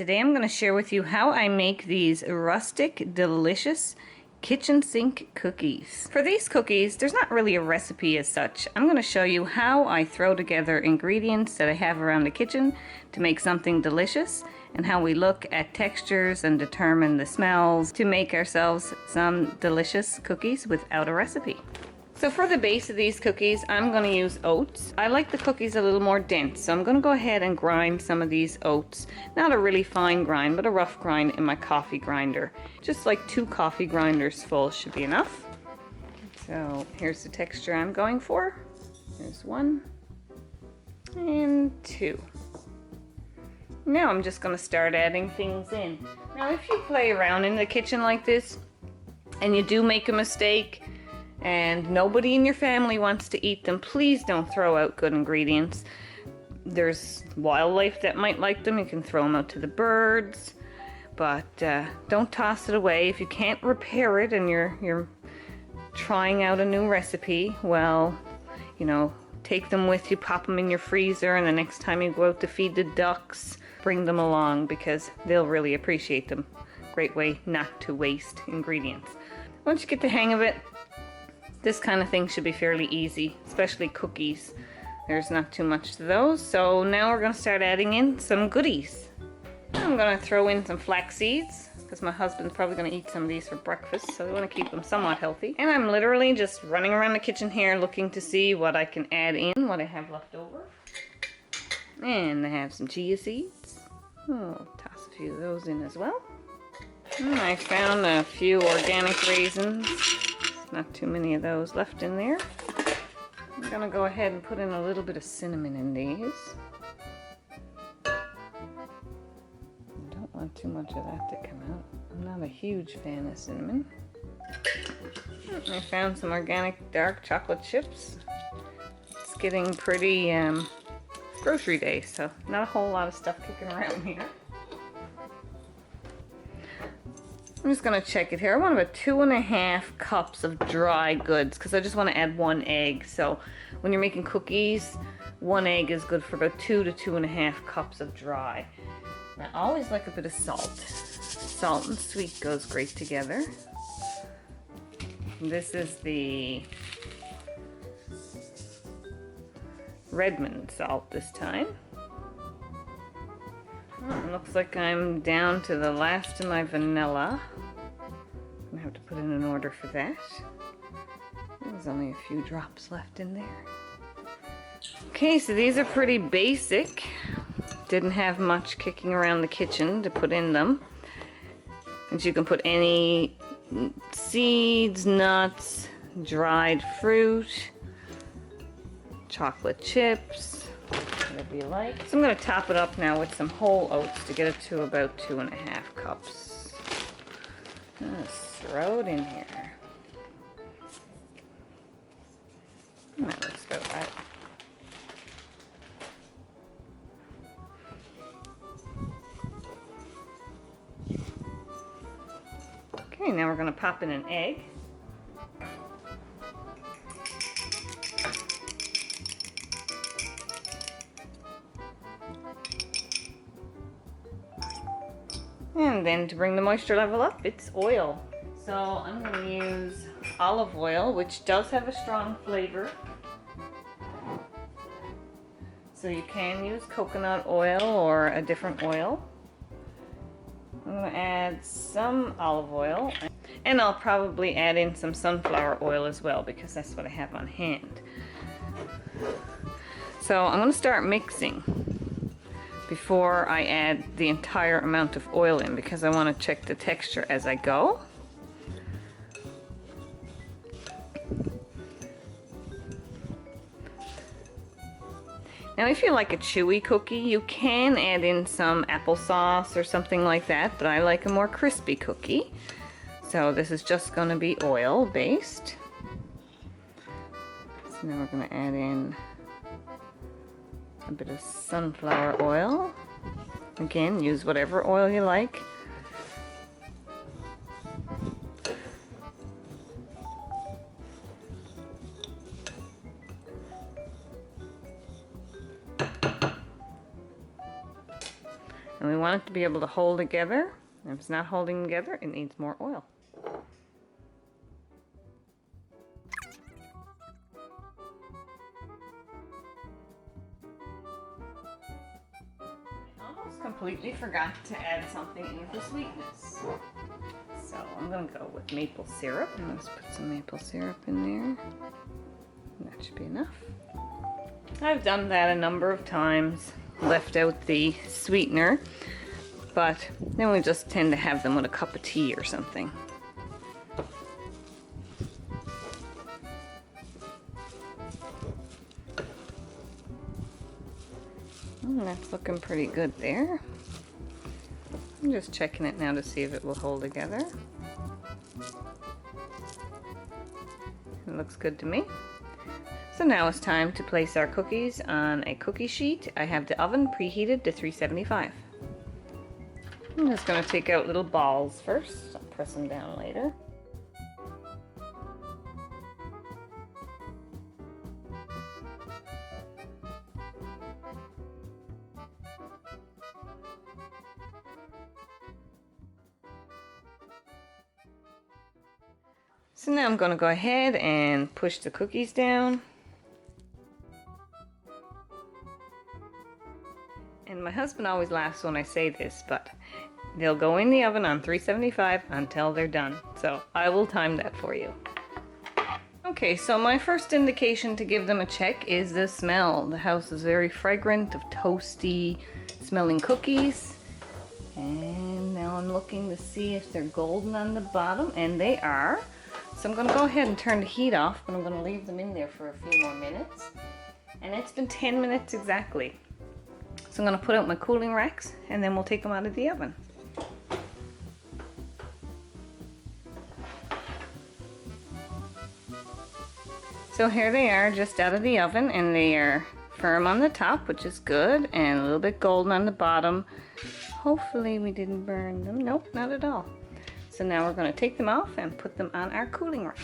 Today I'm going to share with you how I make these rustic, delicious kitchen sink cookies. For these cookies, there's not really a recipe as such. I'm going to show you how I throw together ingredients that I have around the kitchen to make something delicious, and how we look at textures and determine the smells to make ourselves some delicious cookies without a recipe. So for the base of these cookies, I'm going to use oats. I like the cookies a little more dense, so I'm going to go ahead and grind some of these oats. Not a really fine grind, but a rough grind in my coffee grinder. Just like 2 coffee grinders full should be enough. So here's the texture I'm going for. There's 1 and 2. Now I'm just going to start adding things in. Now if you play around in the kitchen like this and you do make a mistake, and nobody in your family wants to eat them, please don't throw out good ingredients. There's wildlife that might like them. You can throw them out to the birds, but don't toss it away. If you can't repair it and you're trying out a new recipe, well, you know, take them with you, pop them in your freezer, and the next time you go out to feed the ducks, bring them along because they'll really appreciate them. Great way not to waste ingredients. Once you get the hang of it, this kind of thing should be fairly easy, especially cookies. There's not too much to those. So now we're going to start adding in some goodies. I'm going to throw in some flax seeds because my husband's probably going to eat some of these for breakfast, so we want to keep them somewhat healthy. And I'm literally just running around the kitchen here looking to see what I can add in, what I have left over. And I have some chia seeds. I'll toss a few of those in as well. And I found a few organic raisins. Not too many of those left in there. I'm gonna go ahead and put in a little bit of cinnamon in these. Don't want too much of that to come out. I'm not a huge fan of cinnamon. I found some organic dark chocolate chips. It's getting pretty grocery day, so not a whole lot of stuff kicking around here. I'm just going to check it here. I want about 2.5 cups of dry goods because I just want to add 1 egg. So when you're making cookies, 1 egg is good for about 2 to 2.5 cups of dry. I always like a bit of salt. Salt and sweet goes great together. This is the Redmond salt this time. It looks like I'm down to the last of my vanilla. I'm gonna have to put in an order for that. There's only a few drops left in there. Okay, so these are pretty basic. Didn't have much kicking around the kitchen to put in them. And you can put any seeds, nuts, dried fruit, chocolate chips, whatever you like. So I'm going to top it up now with some whole oats to get it to about 2.5 cups. Just throw it in here. That looks about right. Okay, now we're going to pop in an egg. And then to bring the moisture level up, it's oil. So I'm going to use olive oil, which does have a strong flavor. So you can use coconut oil or a different oil. I'm going to add some olive oil, and I'll probably add in some sunflower oil as well because that's what I have on hand. So I'm going to start mixing before I add the entire amount of oil in because I want to check the texture as I go. Now if you like a chewy cookie, you can add in some applesauce or something like that, but I like a more crispy cookie. So this is just going to be oil based. So now we're going to add in a bit of sunflower oil. Again, use whatever oil you like. And we want it to be able to hold together. If it's not holding together, it needs more oil. Almost completely forgot to add something in for sweetness. So I'm going to go with maple syrup. And let's put some maple syrup in there. That should be enough. I've done that a number of times, left out the sweetener, but then we just tend to have them with a cup of tea or something. That's looking pretty good there. I'm just checking it now to see if it will hold together. It looks good to me. So now it's time to place our cookies on a cookie sheet. I have the oven preheated to 375. I'm just going to take out little balls first. I'll press them down later. So now I'm going to go ahead and push the cookies down. And my husband always laughs when I say this, but they'll go in the oven on 375 until they're done. So I will time that for you. Okay, so my first indication to give them a check is the smell. The house is very fragrant of toasty smelling cookies. And now I'm looking to see if they're golden on the bottom, and they are. So I'm going to go ahead and turn the heat off, but I'm going to leave them in there for a few more minutes. And it's been 10 minutes exactly. So I'm going to put out my cooling racks, and then we'll take them out of the oven. So here they are, just out of the oven, and they are firm on the top, which is good, and a little bit golden on the bottom. Hopefully we didn't burn them. Nope, not at all. So now we're going to take them off and put them on our cooling rack.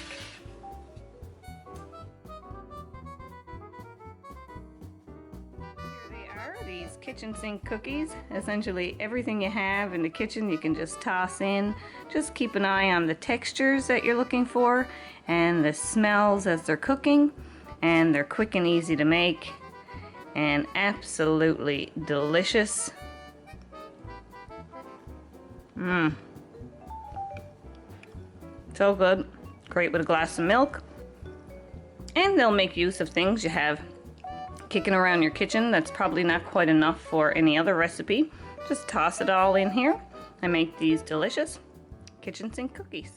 Here they are, these kitchen sink cookies. Essentially everything you have in the kitchen you can just toss in. Just keep an eye on the textures that you're looking for and the smells as they're cooking. And they're quick and easy to make and absolutely delicious. So good. Great with a glass of milk. And they'll make use of things you have kicking around your kitchen that's probably not quite enough for any other recipe. Just toss it all in here and make these delicious kitchen sink cookies.